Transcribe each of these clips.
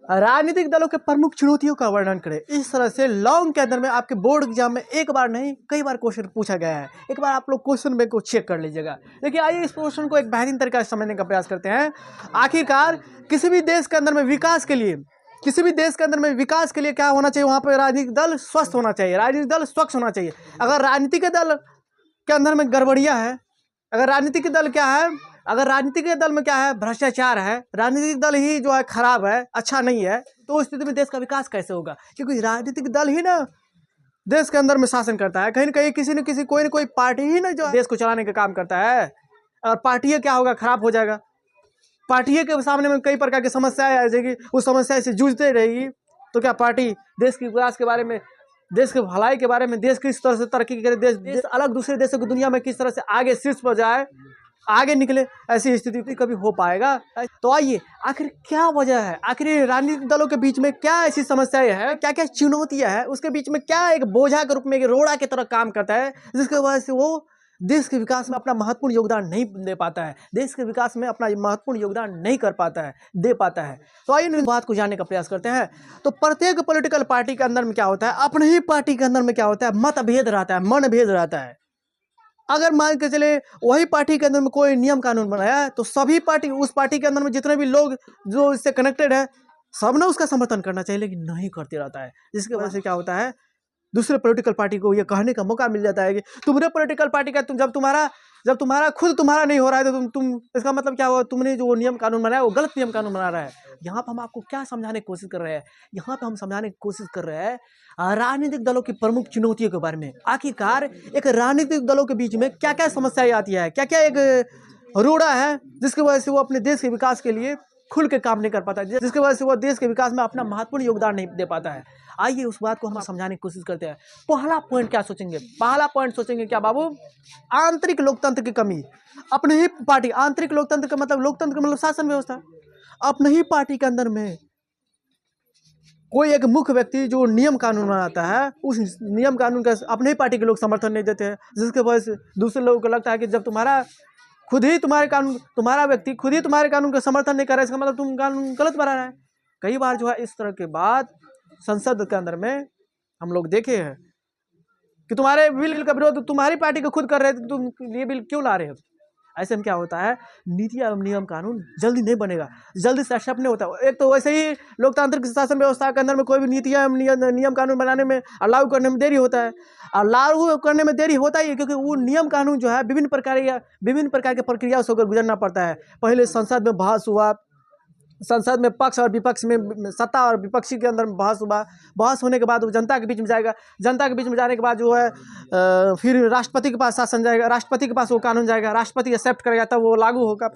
राजनीतिक दलों के प्रमुख चुनौतियों का वर्णन करें। इस तरह से लॉन्ग के अंदर में आपके बोर्ड एग्जाम में एक बार नहीं कई बार क्वेश्चन पूछा गया है। एक बार आप लोग क्वेश्चन बैंक को चेक कर लीजिएगा। देखिए, आइए इस क्वेश्चन को एक बेहतरीन तरीके से समझने का प्रयास करते हैं। आखिरकार किसी भी देश के अंदर में विकास के लिए क्या होना चाहिए? वहाँ पर राजनीतिक दल स्वस्थ होना चाहिए, राजनीतिक दल स्वच्छ होना चाहिए। अगर राजनीतिक दल के अंदर में गड़बड़ियाँ है, अगर राजनीतिक दल में क्या है, भ्रष्टाचार है, राजनीतिक दल ही जो है खराब है, अच्छा नहीं है, तो उस स्थिति में देश का विकास कैसे होगा? क्योंकि राजनीतिक दल ही ना देश के अंदर में शासन करता है। कहीं ना कहीं किसी न किसी कोई ना कोई पार्टी ही ना जो देश को चलाने का काम करता है। और पार्टी क्या होगा, खराब हो जाएगा। पार्टी के सामने में कई प्रकार की समस्याएं आ जाएगी, उस समस्या से जूझते रहेगी। तो क्या पार्टी देश के विकास के बारे में, देश के भलाई के बारे में, देश किस तरह से तरक्की करे, देश अलग दूसरे देशों की दुनिया में किस तरह से आगे शीर्ष पर जाए, आगे निकले, ऐसी स्थिति कभी हो पाएगा? तो आइए, आखिर क्या वजह है, आखिर राजनीतिक दलों के बीच में क्या ऐसी समस्याएं हैं, क्या क्या चुनौतियां हैं, उसके बीच में क्या एक बोझा के रूप में, एक रोड़ा की तरह काम करता है, जिसकी वजह से वो देश के विकास में अपना महत्वपूर्ण योगदान नहीं दे पाता है, देश के विकास में अपना महत्वपूर्ण योगदान नहीं कर पाता है, दे पाता है। तो आइए इस बात को जानने का प्रयास करते हैं। तो प्रत्येक पॉलिटिकल पार्टी के अंदर में क्या होता है, अपने ही पार्टी के अंदर में क्या होता है, मतभेद रहता है, मनभेद रहता है। अगर मान के चले वही पार्टी के अंदर में कोई नियम कानून बनाया है, तो सभी पार्टी, उस पार्टी के अंदर में जितने भी लोग जो इससे कनेक्टेड है, सब ने उसका समर्थन करना चाहिए, लेकिन नहीं करते रहता है। जिसकी वजह से क्या होता है, दूसरे पॉलिटिकल पार्टी को ये कहने का मौका मिल जाता है कि तुम्हारे पॉलिटिकल पार्टी का जब तुम्हारा खुद तुम्हारा नहीं हो रहा है, तो तुम इसका मतलब क्या हुआ, तुमने जो नियम कानून बनाया वो गलत नियम कानून बना रहा है। यहाँ पर हम आपको क्या समझाने की कोशिश कर रहे हैं, यहाँ पे हम समझाने की कोशिश कर रहे हैं राजनीतिक दलों की प्रमुख चुनौतियों के बारे में। आखिरकार एक राजनीतिक दलों के बीच में क्या क्या समस्याएं आती है, क्या क्या एक रोड़ा है, जिसकी वजह से वो अपने देश के विकास के लिए खुल के काम नहीं कर पाता है, जिसकी वजह से वो देश के विकास में अपना महत्वपूर्ण योगदान नहीं दे पाता है। आइए उस बात को हम समझाने की कोशिश करते हैं। पहला पॉइंट क्या सोचेंगे, पहला पॉइंट सोचेंगे क्या बाबू, आंतरिक लोकतंत्र की कमी। अपने ही पार्टी, आंतरिक लोकतंत्र का मतलब, लोकतंत्र का मतलब शासन व्यवस्था। अपने ही पार्टी के अंदर में कोई एक मुख्य व्यक्ति जो नियम कानून बनाता है, उस नियम कानून का अपने ही पार्टी के लोग समर्थन नहीं देते हैं, जिसके वजह से दूसरे लोगों को लगता है कि जब तुम्हारा व्यक्ति खुद ही तुम्हारे कानून का समर्थन नहीं कर रहा है, इसका मतलब तुम कानून गलत बना रहा है। कई बार जो है इस तरह के बात संसद के अंदर में हम लोग देखे हैं कि तुम्हारे बिल का विरोध तुम्हारी पार्टी को खुद कर रहे थे, तुम ये बिल क्यों ला रहे हो? ऐसे में क्या होता है, नीति एवं नियम कानून जल्दी नहीं बनेगा, जल्दी से एक्सेप्ट नहीं होता। एक तो वैसे ही लोकतांत्रिक शासन व्यवस्था के अंदर में कोई भी नीति एवं नियम कानून बनाने में, लागू करने में देरी होता है। और लागू करने में देरी होता ही है क्योंकि वो नियम कानून जो है विभिन्न प्रकार के प्रक्रिया से होकर गुजरना पड़ता है। पहले संसद में बहस हुआ, संसद में पक्ष और विपक्ष में, सत्ता और विपक्षी के अंदर बहस हुआ, बहस होने के बाद वो जनता के बीच में जाएगा, जनता के बीच में जाने के बाद जो है फिर राष्ट्रपति के पास शासन जाएगा, राष्ट्रपति के पास वो कानून जाएगा, राष्ट्रपति एक्सेप्ट करेगा तब वो लागू होगा।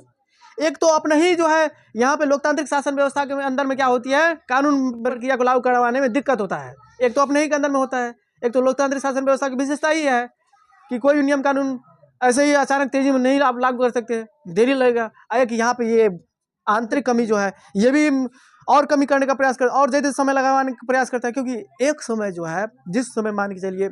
एक तो अपना ही जो है यहाँ पे लोकतांत्रिक शासन व्यवस्था के अंदर में क्या होती है, कानून प्रक्रिया को लागू करवाने में दिक्कत होता है। एक तो अपने ही के अंदर में होता है। एक तो लोकतांत्रिक शासन व्यवस्था की विशेषता ही है कि कोई भी नियम कानून ऐसे ही अचानक तेजी में नहीं आप लागू कर सकते, देरी लगेगा। एक यहाँ पे ये आंतरिक कमी जो है, ये भी और कमी करने का प्रयास करता है और ज़्यादा समय लगाने का प्रयास करता है। क्योंकि एक समय जो है, जिस समय मान के चलिए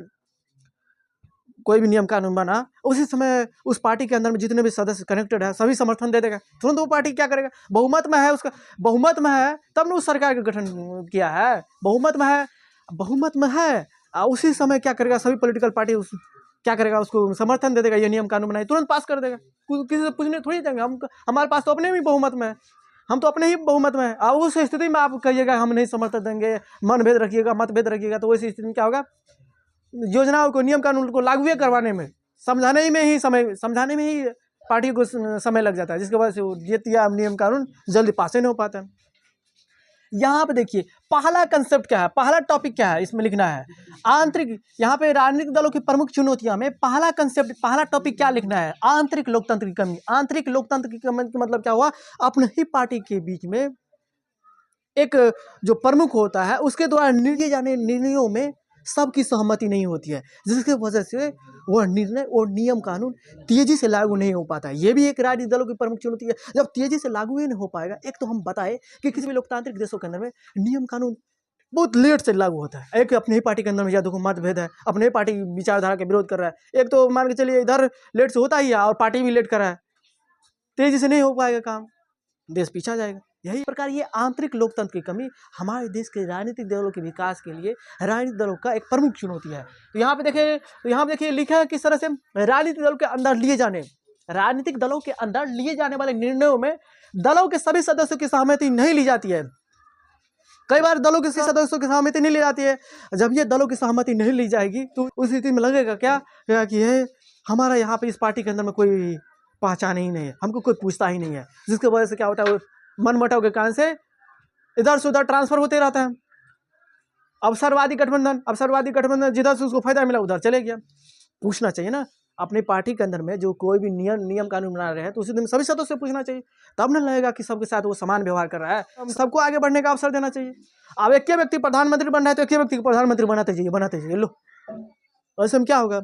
कोई भी नियम कानून बना, उसी समय उस पार्टी के अंदर में जितने भी सदस्य कनेक्टेड है सभी समर्थन दे देगा, तुरंत वो पार्टी क्या करेगा, बहुमत में है, उसका बहुमत में है तब ने उस सरकार का गठन किया है, बहुमत में है उसी समय क्या करेगा, सभी पॉलिटिकल पार्टी उस क्या करेगा, उसको समर्थन दे देगा, ये नियम कानून बनाए तुरंत पास कर देगा, किसी से पूछने थोड़ी देंगे। हम हमारे पास तो अपने भी बहुमत में है, हम तो अपने ही बहुमत में है। और उस स्थिति में आप कहिएगा हम नहीं समर्थन देंगे, मनभेद रखिएगा, मतभेद रखिएगा, तो वैसी स्थिति में क्या होगा, योजनाओं को, नियम कानून को लागू करवाने में, समझाने में ही पार्टी को समय लग जाता है, जिसकी वजह से वो ये नियम कानून जल्दी पास ही नहीं हो पाता है। यहाँ पे देखिए पहला कंसेप्ट क्या है, पहला टॉपिक क्या है, इसमें लिखना है आंतरिक, यहाँ पे राजनीतिक दलों की प्रमुख चुनौतियां में पहला कंसेप्ट, पहला टॉपिक क्या लिखना है, आंतरिक लोकतंत्र की कमी। आंतरिक लोकतंत्र की कमी का मतलब क्या हुआ, अपने ही पार्टी के बीच में एक जो प्रमुख होता है उसके द्वारा लिए जाने निर्णयों में सबकी सहमति नहीं होती है, जिसकी वजह से वह निर्णय और नियम कानून तेजी से लागू नहीं हो पाता है। ये भी एक राजनीतिक दलों की प्रमुख चुनौती है। जब तेजी से लागू ही नहीं हो पाएगा, एक तो हम बताए कि किसी भी लोकतांत्रिक देशों के अंदर में नियम कानून बहुत लेट से लागू होता है। एक अपनी ही पार्टी के अंदर में या देखो मतभेद है, अपने ही पार्टी विचारधारा के विरोध कर रहा है, एक तो मान के चलिए इधर लेट से होता ही है और पार्टी भी लेट कर रहा है, तेजी से नहीं हो पाएगा काम, देश पीछा जाएगा। यही प्रकार ये आंतरिक लोकतंत्र की कमी हमारे देश के राजनीतिक दलों के विकास के लिए राजनीतिक दलों का एक प्रमुख चुनौती है। तो यहाँ पे देखिए लिखा है किस तरह से राजनीतिक दलों के अंदर राजनीतिक दलों के अंदर लिए जाने वाले निर्णयों में दलों के सभी सदस्यों की सहमति नहीं ली जाती है। कई बार दलों के सदस्यों की सहमति नहीं ली जाती है। जब ये दलों की सहमति नहीं ली जाएगी तो उस स्थिति में लगेगा क्या कि ये हमारा यहाँ पे इस पार्टी के अंदर में कोई पहचान ही नहीं है, हमको कोई पूछता ही नहीं है, जिसकी वजह से क्या होता है, वो मनमुटाव के कारण से इधर से उधर ट्रांसफर होते रहता है। अवसरवादी गठबंधन जिधर से उसको फायदा मिला उधर चले गया। पूछना चाहिए ना अपनी पार्टी के अंदर में जो कोई भी नियम कानून बना रहे हैं तो उसी दिन सभी सदस्यों से पूछना चाहिए, तब न लगेगा कि सबके साथ वो समान व्यवहार कर रहा है। सबको आगे बढ़ने का अवसर देना चाहिए। अब एक व्यक्ति प्रधानमंत्री बन रहा है तो एक व्यक्ति को प्रधानमंत्री बनाते चाहिए लो। ऐसे में क्या होगा,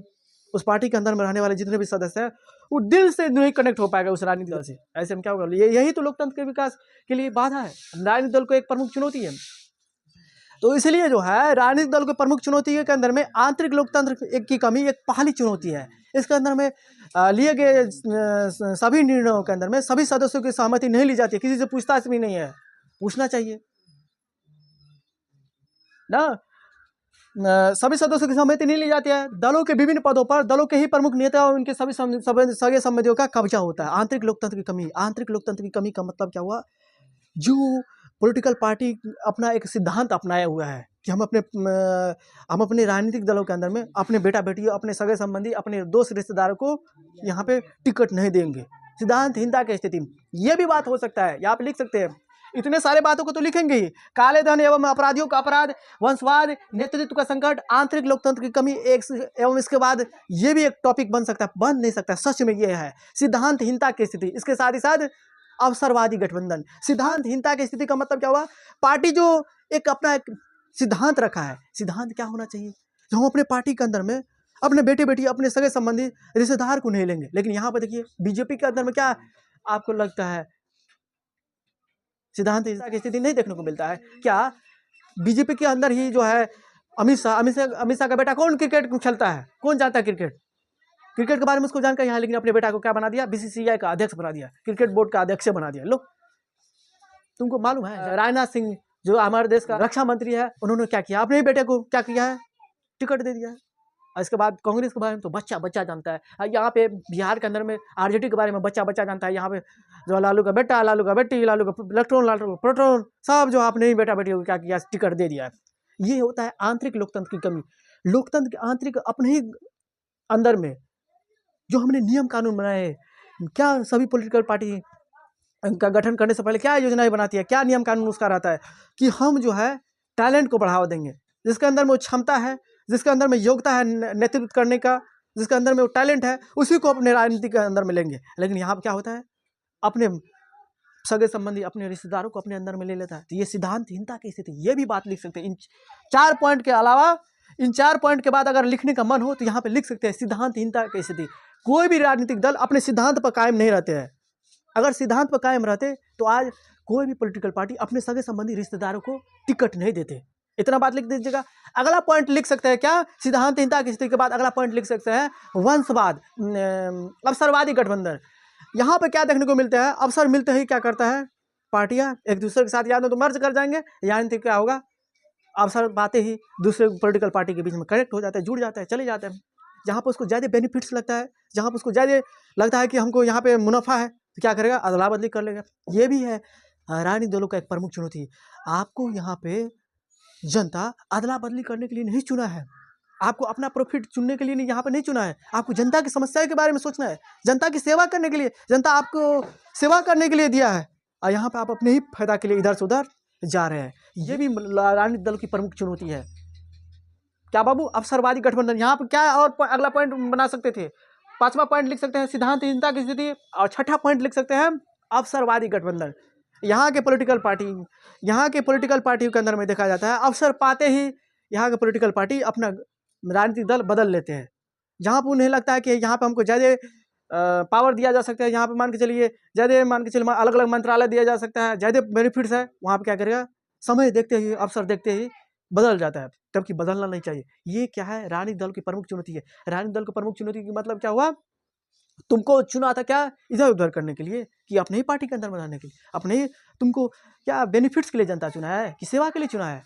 उस पार्टी के अंदर में रहने वाले जितने भी सदस्य हैं वो दिल से नहीं कनेक्ट हो पाएगा उस राजनीतिक दल से। ऐसे में क्या होगा, यही तो लोकतंत्र के विकास के लिए बाधा है। राजनीतिक दल को एक प्रमुख चुनौती है। तो इसलिए जो है राजनीतिक दल को प्रमुख चुनौती के अंदर में आंतरिक लोकतंत्र की कमी एक पहली चुनौती है। इसके अंदर में लिए गए सभी निर्णयों के अंदर में सभी सदस्यों की सहमति नहीं ली जाती, किसी से पूछताछ भी नहीं है। पूछना चाहिए ना, सभी सदस्यों की सहमति नहीं ली जाती है। दलों के विभिन्न पदों पर दलों के ही प्रमुख नेता और उनके सभी सगे संबंधियों का कब्जा होता है। आंतरिक लोकतंत्र की कमी का मतलब क्या हुआ, जो पॉलिटिकल पार्टी अपना एक सिद्धांत अपनाया हुआ है कि हम अपने राजनीतिक दलों के अंदर में अपने बेटा बेटियों, अपने सगे संबंधी, अपने दोस्त रिश्तेदारों को यहाँ पे टिकट नहीं देंगे। सिद्धांतहीनता की स्थिति में ये भी बात हो सकता है। यहाँ पे लिख सकते हैं, इतने सारे बातों को तो लिखेंगे ही। काले धन एवं अपराधियों का अपराध, वंशवाद, नेतृत्व का संकट, आंतरिक लोकतंत्र की कमी एवं इसके बाद ये भी एक टॉपिक बन सकता है, बन नहीं सकता। सच में ये है सिद्धांतहीनता की स्थिति। इसके साथ ही साथ अवसरवादी गठबंधन। सिद्धांतहीनता की स्थिति का मतलब क्या हुआ, पार्टी जो अपना एक सिद्धांत रखा है। सिद्धांत क्या होना चाहिए, जो हम अपने पार्टी के अंदर में अपने बेटे बेटी, अपने सगे संबंधी, रिश्तेदार को नहीं लेंगे। लेकिन यहाँ पर देखिए बीजेपी के अंदर में क्या आपको लगता है, सिद्धांतहीनता की स्थिति नहीं देखने को मिलता है। क्या बीजेपी के अंदर ही जो है अमित शाह का बेटा कौन क्रिकेट खेलता है, कौन जानता है क्रिकेट के बारे में उसको जानकारी है, लेकिन अपने बेटा को क्या बना दिया, बीसीसीआई का अध्यक्ष बना दिया, क्रिकेट बोर्ड का अध्यक्ष बना दिया। लो, तुमको मालूम है राजनाथ सिंह जो हमारे देश का रक्षा मंत्री है, उन्होंने क्या किया, अपने बेटे को क्या किया है, टिकट दे दिया है। इसके बाद कांग्रेस के बारे में तो बच्चा जानता है। यहाँ पे बिहार के अंदर में आरजेडी के बारे में बच्चा जानता है। यहाँ पे जो लालू का बेटा, लालू का बेटी, लालू का इलेक्ट्रॉन, लालू का प्रोटॉन, सब जो अपने ही बेटा बेटी को क्या किया, टिकट दे दिया है। ये होता है आंतरिक लोकतंत्र की कमी। लोकतंत्र के आंतरिक अपने ही अंदर में जो हमने नियम कानून बनाए हैं, क्या सभी पॉलिटिकल पार्टी का गठन करने से पहले क्या योजनाएं बनाती है, क्या नियम कानून उसका रहता है कि हम जो है टैलेंट को बढ़ावा देंगे, जिसके अंदर में वो क्षमता है, जिसके अंदर में योग्यता है नेतृत्व करने का, जिसके अंदर में वो टैलेंट है, उसी को अपने राजनीति के अंदर में लेंगे। लेकिन यहाँ पर क्या होता है, अपने सगे संबंधी, अपने रिश्तेदारों को अपने अंदर में ले लेता है। तो ये सिद्धांतहीनता की स्थिति, ये भी बात लिख सकते हैं। इन 4 पॉइंट के अलावा, इन 4 पॉइंट के बाद अगर लिखने का मन हो तो यहाँ पे लिख सकते हैं सिद्धांतहीनता की स्थिति। कोई भी राजनीतिक दल अपने सिद्धांत पर कायम नहीं रहते हैं। अगर सिद्धांत पर कायम रहते तो आज कोई भी पॉलिटिकल पार्टी अपने सगे संबंधी रिश्तेदारों को टिकट नहीं देते। इतना बात लिख दीजिएगा। अगला पॉइंट लिख सकते हैं क्या, सिद्धांतहीनता की स्थिति के बाद अगला पॉइंट लिख सकते हैं वंशवाद, अवसरवादी गठबंधन। यहाँ पे क्या देखने को मिलता है, अवसर मिलते ही क्या करता है, पार्टियां एक दूसरे के साथ या तो मर्ज कर जाएंगे, यानी क्या होगा, अवसर पाते ही दूसरे पॉलिटिकल पार्टी के बीच में कनेक्ट हो जाते हैं, जुड़ जाते हैं, चले जाते हैं। जहाँ पर उसको ज़्यादा बेनिफिट्स लगता है, जहाँ पर उसको ज़्यादा लगता है कि हमको यहाँ पे मुनाफा है, तो क्या करेगा, अदला बदली कर लेगा। ये भी है राजनीतिक दलों का एक प्रमुख चुनौती। आपको यहाँ पे जनता अदला बदली करने के लिए नहीं चुना है, आपको अपना प्रॉफिट चुनने के लिए नहीं यहाँ पर नहीं चुना है। आपको जनता की समस्याओं के बारे में सोचना है, जनता की सेवा करने के लिए, जनता आपको सेवा करने के लिए दिया है, और यहाँ पर आप अपने ही फायदा के लिए इधर से उधर जा रहे हैं। ये भी राजनीतिक दल की प्रमुख चुनौती है। क्या बाबू, अवसरवादी गठबंधन। यहाँ पर क्या और अगला पॉइंट बना सकते थे, 5वां पॉइंट लिख सकते हैं सिद्धांतहीनता की स्थिति, और 6ठा पॉइंट लिख सकते हैं अवसरवादी गठबंधन। यहाँ के पॉलिटिकल पार्टी के अंदर में देखा जाता है, अवसर पाते ही यहाँ के पॉलिटिकल पार्टी अपना राजनीतिक दल बदल लेते हैं। जहाँ पर उन्हें लगता है कि यहाँ पर हमको ज़्यादा पावर दिया जा सकता है, यहाँ पे मान के चलिए अलग अलग मंत्रालय दिया जा सकता है, ज़्यादा बेनिफिट्स है, वहाँ पे क्या करेगा, समय देखते ही, अवसर देखते ही बदल जाता है, जबकि बदलना नहीं चाहिए। ये क्या है, राजनीतिक दल की प्रमुख चुनौती है। राजनीतिक दल की प्रमुख चुनौती का मतलब क्या हुआ, तुमको चुना था क्या, इधर उधर करने के लिए, कि अपने ही पार्टी के अंदर बनाने के लिए, अपने ही तुमको क्या बेनिफिट्स के लिए जनता चुना है कि सेवा के लिए चुना है?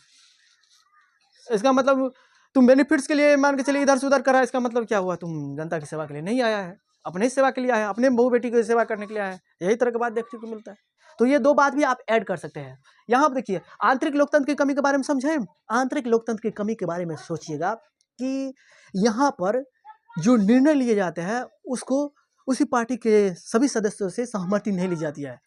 इसका मतलब तुम बेनिफिट्स के लिए मान के चलिए इधर से उधर करा, इसका मतलब क्या हुआ? तुम जनता की सेवा के लिए नहीं आया है, अपने ही सेवा के लिए आया है, अपने बहू बेटी की सेवा करने के लिए आया है। यही तरह की बात देखने को मिलता है। तो ये दो बात भी आप ऐड कर सकते हैं। यहाँ पर देखिए, आंतरिक लोकतंत्र की कमी के बारे में समझें। आंतरिक लोकतंत्र की कमी के बारे में सोचिएगा कि यहाँ पर जो निर्णय लिए जाते हैं उसको उसी पार्टी के सभी सदस्यों से सहमति नहीं ली जाती है।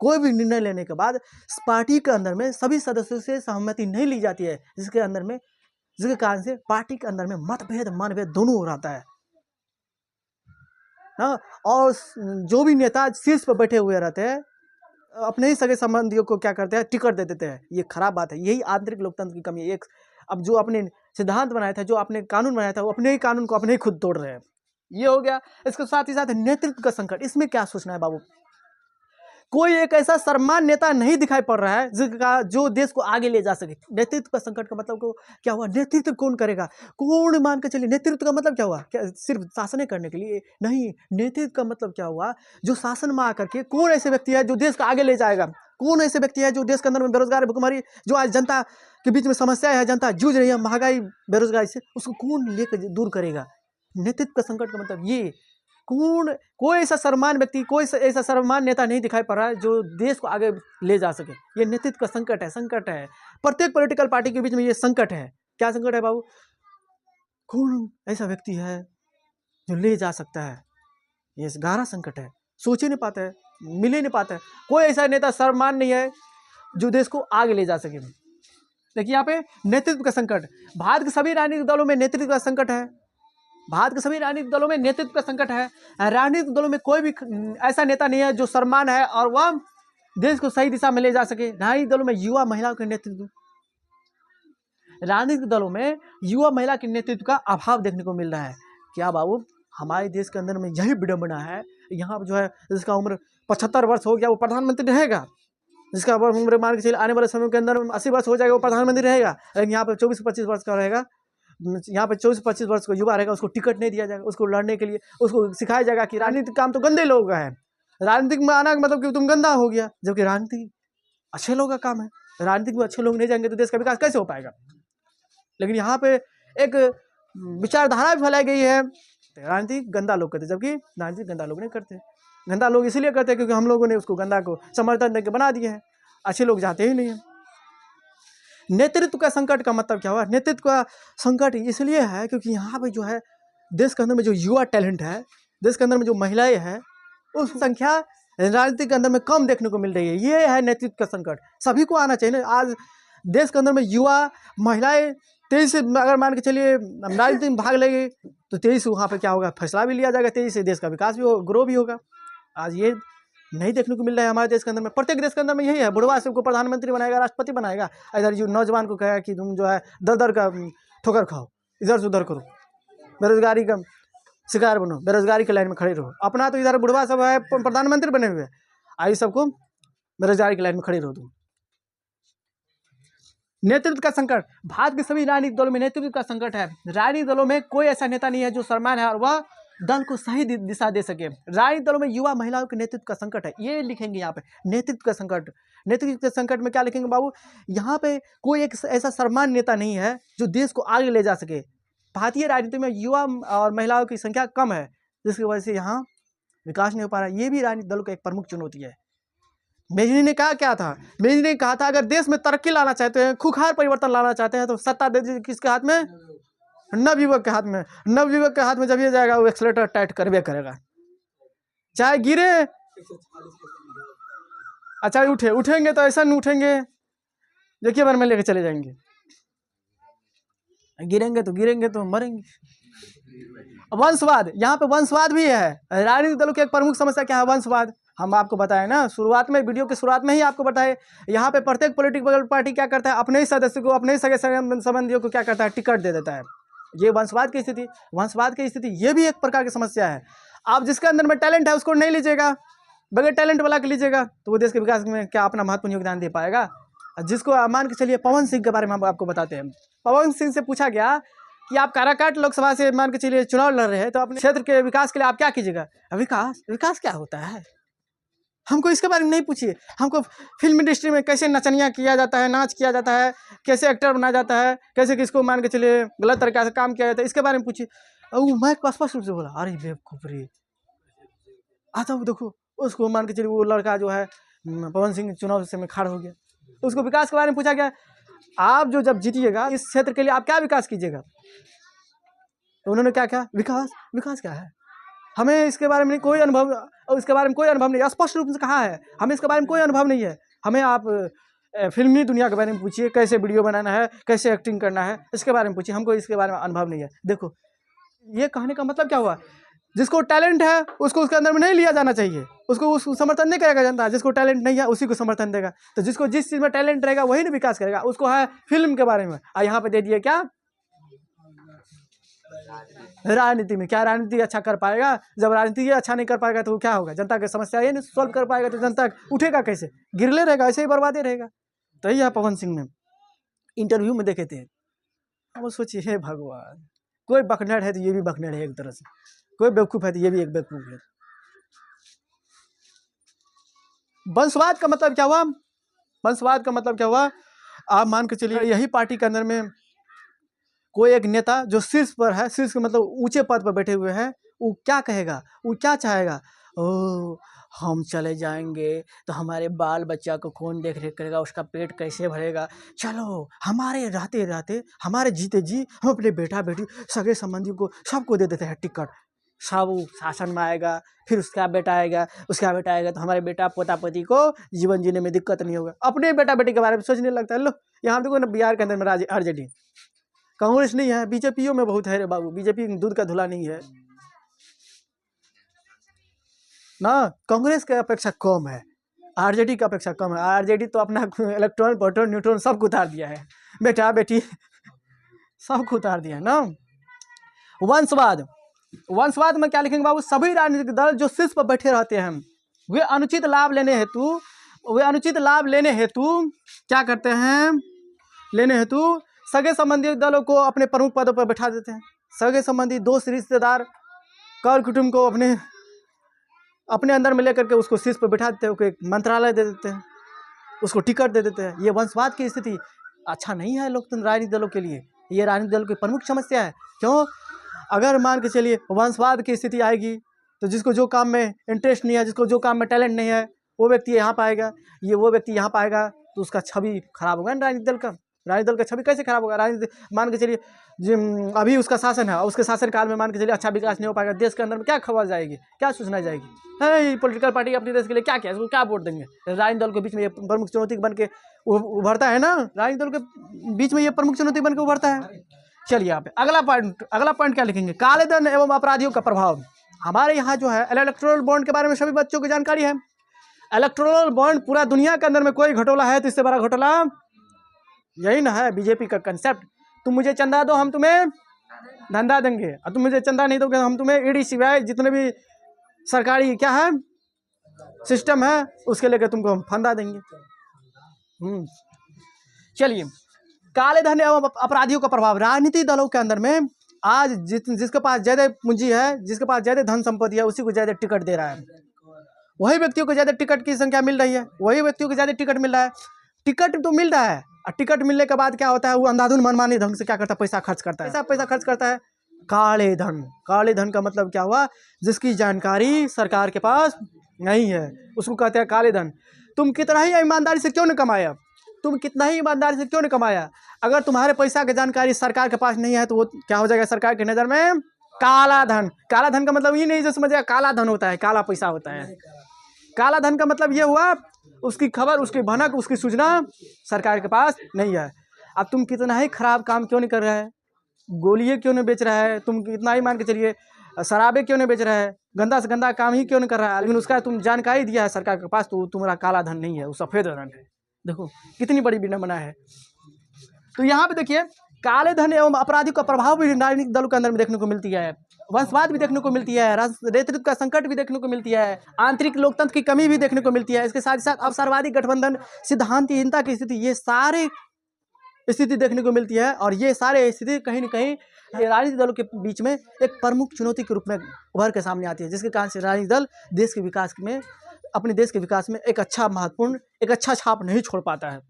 कोई भी निर्णय लेने के बाद पार्टी के अंदर में सभी सदस्यों से सहमति नहीं ली जाती है, जिसके कारण से पार्टी के अंदर में मतभेद मनभेद दोनों हो रहता है ना। और जो भी नेता शीर्ष पर बैठे हुए रहते हैं अपने ही सगे संबंधियों को क्या करते हैं, टिकट दे देते हैं। ये खराब बात है, यही आंतरिक लोकतंत्र की कमी है। एक अब जो अपने सिद्धांत बनाया था, जो अपने कानून बनाया था, वो अपने ही कानून को अपने ही खुद तोड़ रहे हैं। ये हो गया। इसके साथ ही साथ नेतृत्व का संकट, इसमें क्या सोचना है बाबू? कोई एक ऐसा सर्वमान्य नेता नहीं दिखाई पड़ रहा है जिसका जो देश को आगे ले जा सके। नेतृत्व का संकट का मतलब क्या हुआ? नेतृत्व कौन करेगा? कौन मान के चलिए नेतृत्व का मतलब क्या हुआ? क्या सिर्फ शासन करने के लिए नहीं, नेतृत्व का मतलब क्या हुआ? जो शासन में आकर के कौन ऐसे व्यक्ति है जो देश को आगे ले जाएगा? कौन ऐसे व्यक्ति है जो देश के अंदर में बेरोजगारी भुखमरी, जो आज जनता के बीच में समस्याएं है, जनता जूझ रही है महंगाई बेरोजगारी से, उसको कौन लेकर दूर करेगा? नेतृत्व का संकट का मतलब ये। कोई ऐसा सर्वमान्य व्यक्ति, कोई ऐसा सर्वमान्य नेता नहीं दिखाई पड़ रहा है जो देश को आगे ले जा सके। ये नेतृत्व का संकट है, संकट है। प्रत्येक पॉलिटिकल पार्टी के बीच में ये संकट है। क्या संकट है बाबू? कौन ऐसा व्यक्ति है जो ले जा सकता है? ये गहरा संकट है, सोच ही नहीं पाता है, मिल ही नहीं पाता है। कोई ऐसा नेता सर्वमान्य नहीं है जो देश को आगे ले जा सके। देखिए यहाँ पे नेतृत्व का संकट, भारत के सभी राजनीतिक दलों में नेतृत्व का संकट है। भारत के सभी राजनीतिक दलों में नेतृत्व का संकट है। राजनीतिक दलों में कोई भी ऐसा नेता नहीं है जो सर्वमान्य है और वह देश को सही दिशा में ले जा सके। राजनीतिक दलों में युवा महिलाओं के नेतृत्व, राजनीतिक दलों में युवा महिला के नेतृत्व का अभाव देखने को मिल रहा है। क्या बाबू? हमारे देश के अंदर में यही विडंबना है। यहाँ पर जो है जिसका उम्र 75 वर्ष हो गया वो प्रधानमंत्री रहेगा, जिसका उम्र मान के चलिए आने वाले समय के अंदर 80 वर्ष हो जाएगा वो प्रधानमंत्री रहेगा। लेकिन यहाँ पर 24-25 वर्ष का रहेगा, यहाँ पे 24-25 वर्ष का युवा रहेगा, उसको टिकट नहीं दिया जाएगा। उसको लड़ने के लिए उसको सिखाया जाएगा कि राजनीतिक काम तो गंदे लोगों का है, राजनीतिक में आना मतलब कि तुम गंदा हो गया, जबकि राजनीति अच्छे लोगों का काम है। राजनीतिक में अच्छे लोग नहीं जाएंगे तो देश का विकास कैसे हो पाएगा? लेकिन यहाँ पे एक विचारधारा भी फैलाई गई है, राजनीति गंदा लोग करते, जबकि राजनीति गंदा लोग नहीं करते। गंदा लोग इसलिए करते हैं क्योंकि हम लोगों ने उसको गंदा को समर्थन देकर बना दिए हैं, अच्छे लोग जाते ही नहीं हैं। नेतृत्व का संकट का मतलब क्या हुआ? नेतृत्व का संकट इसलिए है क्योंकि यहाँ पे जो है देश के अंदर में जो युवा टैलेंट है, देश के अंदर में जो महिलाएं हैं, उस संख्या राजनीति के अंदर में कम देखने को मिल रही है। ये है नेतृत्व का संकट। सभी को आना चाहिए। आज देश के अंदर में युवा महिलाएं तेजी से अगर मान के चलिए राजनीति में भाग लेगी तो तेजी से वहाँ पे क्या होगा? फैसला भी लिया जाएगा, तेजी से देश का विकास भी हो, ग्रो भी होगा। आज ये नहीं देखने को मिल रहा है हमारे देश के अंदर में। प्रत्येक देश के अंदर में यही है, बुढ़वा सबको प्रधानमंत्री बनाएगा, राष्ट्रपति बनाएगा। इधर जो नौजवान को कहेगा कि तुम जो है दर दर का ठोकर खाओ, इधर से उधर करो, बेरोजगारी का शिकार बनो, बेरोजगारी के लाइन में खड़े रहो। अपना तो इधर बुढ़वा सब है प्रधानमंत्री बने हुए, आई सबको बेरोजगारी की लाइन में खड़े रहो तुम। नेतृत्व का संकट, भारत के सभी राजनीतिक दलों में नेतृत्व का संकट है। राजनीतिक दलों में कोई ऐसा नेता नहीं है जो सर्वमान्य है और वह दल को सही दिशा दे सके। राजनीतिक दलों में युवा महिलाओं के नेतृत्व का संकट है, ये लिखेंगे यहाँ पे नेतृत्व का संकट। नेतृत्व के संकट में क्या लिखेंगे बाबू? यहाँ पे कोई एक ऐसा सर्वमान्य नेता नहीं है जो देश को आगे ले जा सके। भारतीय राजनीति में युवा और महिलाओं की संख्या कम है, जिसकी वजह से यहाँ विकास नहीं हो पा रहा है। ये भी राजनीतिक दलों की एक प्रमुख चुनौती है। मेजनी ने कहा क्या था? मेजनी ने कहा था अगर देश में तरक्की लाना चाहते हैं, खूंखार परिवर्तन लाना चाहते हैं तो सत्ता दे दीजिए किसके हाथ में? नवयुवक के हाथ में। नवयुवक के हाथ में जब ये जाएगा वो एक्सीलेटर टाइट करवे करेगा, चाहे गिरे। अच्छा उठेंगे तो ऐसा नहीं उठेंगे देखिए बार में लेके चले जाएंगे, गिरेंगे तो मरेंगे। वंशवाद, यहाँ पे वंशवाद भी है। राजनीतिक दलों की एक प्रमुख समस्या क्या है? वंशवाद। हम आपको बताए ना शुरुआत में, वीडियो के शुरुआत में ही आपको बताए, यहाँ पे प्रत्येक पॉलिटिकल पार्टी क्या करता है? अपने ही सदस्य को, अपने ही सगे संबंधियों को क्या करता है? टिकट दे देता है। ये वंशवाद की स्थिति, ये भी एक प्रकार की समस्या है। आप जिसके अंदर में टैलेंट है उसको नहीं लीजिएगा, बगैर टैलेंट वाला के लीजिएगा तो वो देश के विकास में क्या अपना महत्वपूर्ण योगदान दे पाएगा? जिसको मान के चलिए पवन सिंह के बारे में हम आपको बताते हैं। पवन सिंह से पूछा गया कि आप काराकाट लोकसभा से मान के चलिए चुनाव लड़ रहे हैं, तो अपने क्षेत्र के विकास के लिए आप क्या कीजिएगा? विकास विकास क्या होता है? हमको इसके बारे में नहीं पूछिए। हमको फिल्म इंडस्ट्री में कैसे नचनिया किया जाता है, नाच किया जाता है, कैसे एक्टर बनाया जाता है, कैसे किसको मान के चलिए गलत तरीके से काम किया जाता है, इसके बारे में पूछिए। और मैं स्पष्ट रूप से बोला, अरे बेवकूफ रे, आता वो देखो उसको मान के चलिए वो लड़का जो है पवन सिंह चुनाव से में खाड़ हो गया, उसको विकास के बारे में पूछा गया, आप जो जब जीतिएगा इस क्षेत्र के लिए आप क्या विकास कीजिएगा? तो उन्होंने क्या कहा? विकास विकास क्या है? हमें इसके बारे में कोई अनुभव, और इसके बारे में कोई अनुभव नहीं। स्पष्ट रूप से कहा है, हमें इसके बारे में कोई अनुभव नहीं है। हमें आप फिल्मी दुनिया के बारे में पूछिए, कैसे वीडियो बनाना है, कैसे एक्टिंग करना है, इसके बारे में पूछिए, हमको इसके बारे में अनुभव नहीं है। देखो ये कहने का मतलब क्या हुआ? जिसको टैलेंट है उसको उसके अंदर में नहीं लिया जाना चाहिए, उसको समर्थन नहीं करेगा जनता। जिसको टैलेंट नहीं है उसी को समर्थन देगा। तो जिसको जिस चीज़ में टैलेंट रहेगा वही ना विकास करेगा। उसको है फिल्म के बारे में, यहाँ पे दे दिए क्या राजनीति में। क्या राजनीति अच्छा कर पाएगा? जब राजनीति अच्छा नहीं कर पाएगा तो क्या होगा? जनता की समस्या ये नहीं सॉल्व कर पाएगा तो जनता उठेगा कैसे? गिरले रहेगा, ऐसे ही बर्बादे रहेगा। तो यही पवन सिंह में इंटरव्यू में देखे थे। अब सोचिए, हे भगवान, कोई बकनेड़ है तो ये भी बकनेड़ है एक तरह से, कोई बेवकूफ़ है तो ये भी एक बेवकूफ़ है। वंशवाद का मतलब क्या हुआ? वंशवाद का मतलब क्या हुआ? आप मान के चलिए यही पार्टी के अंदर में कोई एक नेता जो शीर्ष पर है, शीर्ष के मतलब ऊंचे पद पर बैठे हुए हैं, वो क्या कहेगा, वो क्या चाहेगा? ओ हम चले जाएंगे तो हमारे बाल बच्चा को कौन देख रेख करेगा, उसका पेट कैसे भरेगा? चलो हमारे रहते रहते, हमारे जीते जी हम अपने बेटा बेटी सगे संबंधी को सबको दे देते हैं टिकट। सब शासन में आएगा, फिर उसका बेटा आएगा, तो हमारे बेटा पोता पोती को जीवन जीने में दिक्कत नहीं होगा। अपने बेटा बेटी के बारे में सोचने लगता है। लो यहाँ देखो ना, बिहार के अंदर में आरजेडी, कांग्रेस नहीं है, बीजेपी में बहुत है रे बाबू। बीजेपी दूध का धुला नहीं है ना, कांग्रेस के अपेक्षा कम है, आरजेडी की अपेक्षा कम है। आरजेडी तो अपना इलेक्ट्रॉन प्रोटॉन न्यूट्रॉन सबको उतार दिया है, बेटा बेटी सबको उतार दिया है ना। वंशवाद, वंशवाद में क्या लिखेंगे बाबू? सभी राजनीतिक दल जो शीर्ष पर बैठे रहते हैं वे अनुचित लाभ लेने हेतु क्या करते हैं? लेने हेतु सगे संबंधी दलों को अपने प्रमुख पदों पर बैठा देते हैं। सगे संबंधी, दोस्त, रिश्तेदार, कर कुटुंब को अपने अंदर में लेकर के उसको शीर्ष पर बैठा देते हैं, उसको एक मंत्रालय दे देते हैं, उसको टिकट दे देते हैं। ये वंशवाद की स्थिति अच्छा नहीं है लोकतंत्र राजनीतिक दलों के लिए। ये राजनीतिक दलों की प्रमुख समस्या है। क्यों? अगर मान के चलिए वंशवाद की स्थिति आएगी तो जिसको जो काम में इंटरेस्ट नहीं है, जिसको जो काम में टैलेंट नहीं है, वो व्यक्ति यहाँ पाएगा, वो व्यक्ति यहाँ पाएगा, तो उसका छवि खराब होगा ना राजनीतिक दल का। राजनीतिक दल का छवि कैसे खराब होगा? राजनीति मान के चलिए अभी उसका शासन है, उसके शासन काल में मान के चलिए अच्छा विकास नहीं हो पाएगा, देश के अंदर में क्या खबर जाएगी, क्या सूचना जाएगी? है पॉलिटिकल पार्टी अपने देश के लिए क्या किया, उसको क्या वोट देंगे? राजनीतिक दल के बीच में ये प्रमुख चुनौती बन के उभरता है ना, राजनीतिक दल के बीच में ये प्रमुख चुनौती बन के उभरता है। चलिए यहाँ पे अगला पॉइंट क्या लिखेंगे? काले धन एवं अपराधियों का प्रभाव। हमारे यहाँ जो है इलेक्टोरल बॉन्ड के बारे में सभी बच्चों को जानकारी है। इलेक्टोरल बॉन्ड पूरा दुनिया के अंदर में कोई घोटाला है तो इससे बड़ा घोटाला यही ना है, बीजेपी का कंसेप्ट। तुम मुझे चंदा दो, हम तुम्हें धंधा देंगे, और तुम मुझे चंदा नहीं दोगे हम तुम्हें ईडी सिवाय जितने भी सरकारी क्या है सिस्टम है उसके लेकर तुमको हम फंदा देंगे। चलिए, काले धन एवं अपराधियों का प्रभाव। राजनीतिक दलों के अंदर में आज जिसके पास ज्यादा पूंजी है, जिसके पास ज्यादा धन संपत्ति है, उसी को ज्यादा टिकट दे रहा है। वही व्यक्तियों को ज्यादा टिकट की संख्या मिल रही है, वही व्यक्तियों को ज्यादा टिकट मिल रहा है। टिकट तो मिल रहा है, और टिकट मिलने के बाद क्या होता है? वो अंधाधुन मनमानी ढंग से क्या करता है? पैसा खर्च करता है। पैसा खर्च करता है। काले धन, काले धन का मतलब क्या हुआ? जिसकी जानकारी सरकार के पास नहीं है, उसको कहते हैं काले धन। तुम कितना ही ईमानदारी से क्यों नहीं कमाया, तुम कितना ही ईमानदारी से क्यों नहीं कमाया, अगर तुम्हारे पैसा की जानकारी सरकार के पास नहीं है तो वो क्या हो जाएगा? सरकार की नज़र में काला धन। काला धन का मतलब ये नहीं जो समझेगा काला धन होता है, काला पैसा होता है। काला धन का मतलब ये हुआ उसकी खबर, उसकी भनक, उसकी सूचना सरकार के पास नहीं है। अब तुम कितना ही खराब काम क्यों नहीं कर रहा है, गोलियाँ क्यों नहीं बेच रहा है, तुम कितना ही मान के चलिए शराबें क्यों नहीं बेच रहा है, गंदा से गंदा काम ही क्यों नहीं कर रहा है, लेकिन उसका तुम जानकारी दिया है सरकार के पास, तो तुम्हारा काला धन नहीं है, वो सफ़ेद धन है। देखो कितनी बड़ी विडंबना है। तो यहाँ पे देखिए, काले धन एवं अपराधी का प्रभाव भी राजनीतिक दलों के अंदर में देखने को मिलती है, वंशवाद भी देखने को मिलती है, नेतृत्व का संकट भी देखने को मिलती है, आंतरिक लोकतंत्र की कमी भी देखने को मिलती है। इसके साथ ही साथ अवसरवादी गठबंधन, सिद्धांतहीनता की स्थिति, ये सारे स्थिति देखने को मिलती है। और ये सारे स्थिति कहीं न कहीं राजनीतिक दलों के बीच में एक प्रमुख चुनौती के रूप में उभर के सामने आती है, जिसके कारण से राजनीतिक दल देश के विकास में, अपने देश के विकास में एक अच्छा महत्वपूर्ण, एक अच्छा छाप नहीं छोड़ पाता है।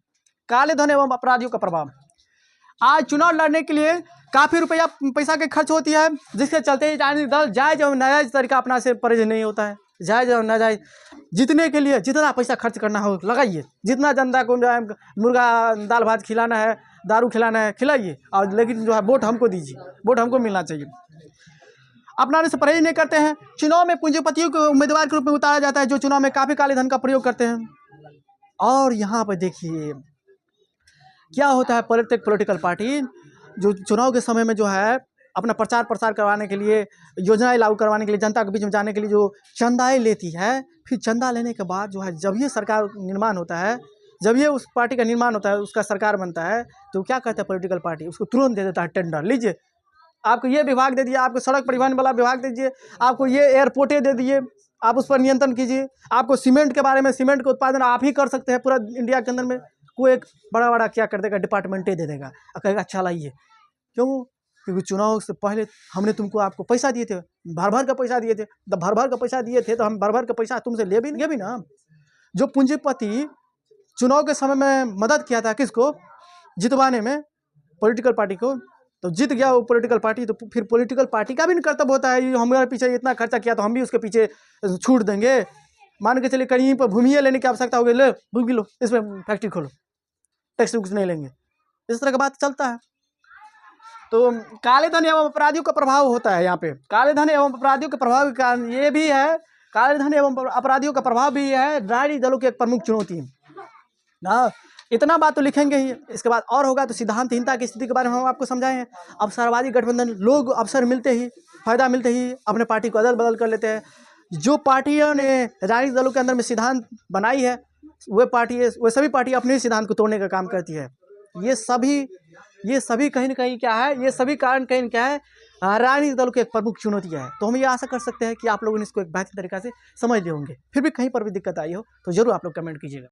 काले धन एवं अपराधियों का प्रभाव। आज चुनाव लड़ने के लिए काफ़ी रुपया पैसा की खर्च होती है, जिसके चलते राजनीतिक दल जायज़ और नाजायज़ तरीका अपना से परहेज नहीं होता है। जायज़ और नाजायज़ जीतने के लिए जितना पैसा खर्च करना हो लगाइए, जितना जनता को जो है मुर्गा दाल भात खिलाना है, दारू खिलाना है खिलाइए, और लेकिन जो है वोट हमको दीजिए, वोट हमको मिलना चाहिए। अपनाने से परहेज नहीं करते हैं। चुनाव में पूंजीपतियों को उम्मीदवार के रूप में उतारा जाता है, जो चुनाव में काफ़ी काले धन का प्रयोग करते हैं। और यहाँ पर देखिए क्या होता है, प्रत्येक पॉलिटिकल पार्टी जो चुनाव के समय में जो है अपना प्रचार प्रसार करवाने के लिए, योजनाएं लागू करवाने के लिए, जनता के बीच में जाने के लिए जो चंदाएं लेती है, फिर चंदा लेने के बाद जो है जब ये सरकार निर्माण होता है, जब ये उस पार्टी का निर्माण होता है, उसका सरकार बनता है, तो क्या कहता है पॉलिटिकल पार्टी, उसको तुरंत दे देता है टेंडर, लीजिए आपको ये विभाग दे दिए, आपको सड़क परिवहन वाला विभाग दे दीजिए, आपको ये एयरपोर्टें दे दिए, आप उस पर नियंत्रण कीजिए, आपको सीमेंट के बारे में, सीमेंट का उत्पादन आप ही कर सकते हैं पूरा इंडिया के अंदर में। कोई एक बड़ा क्या कर देगा, डिपार्टमेंटे दे देगा और कहेगा चलाइए। क्यों? क्योंकि चुनाव से पहले हमने तुमको आपको पैसा दिए थे, भर का पैसा दिए थे, जब भर का पैसा दिए थे तो हम भर का पैसा तुमसे ले भी ना। जो पूंजीपति चुनाव के समय में मदद किया था किसको जितवाने में, पॉलिटिकल पार्टी को, तो जीत गया वो पॉलिटिकल पार्टी, तो फिर पॉलिटिकल पार्टी का भी कर्तव्य होता है, हमारे पीछे इतना खर्चा किया तो हम भी उसके पीछे छूट देंगे। मान के चलिए कहीं पर भूमि लेने की आवश्यकता हो गई, ले भूमि लो, इसमें फैक्ट्री खोलो, टैक्स कुछ नहीं लेंगे, इस तरह का बात चलता है। तो काले धन एवं अपराधियों का प्रभाव होता है यहाँ पे। काले धन एवं अपराधियों के प्रभाव के कारण ये भी है, काले धन एवं अपराधियों का प्रभाव भी है राजनीतिक दलों की एक प्रमुख चुनौती ना। इतना बात तो लिखेंगे ही, इसके बाद और होगा तो सिद्धांतहीनता की स्थिति के बारे में हम आपको समझाए हैं। अवसरवादी गठबंधन, लोग अवसर मिलते ही, फायदा मिलते ही अपने पार्टी को अदल बदल कर लेते हैं। जो पार्टियों ने राजनीतिक दलों के अंदर में सिद्धांत बनाई है, वे सभी पार्टी अपने सिद्धांत को तोड़ने का काम करती है। ये सभी कहीं ना कहीं क्या है, ये सभी कारण कहीं क्या है, राजनीतिक दलों की एक प्रमुख चुनौती है। तो हम ये आशा कर सकते हैं कि आप लोगों ने इसको एक बेहतर तरीका से समझ लिए होंगे। फिर भी कहीं पर भी दिक्कत आई हो तो जरूर आप लोग कमेंट कीजिएगा।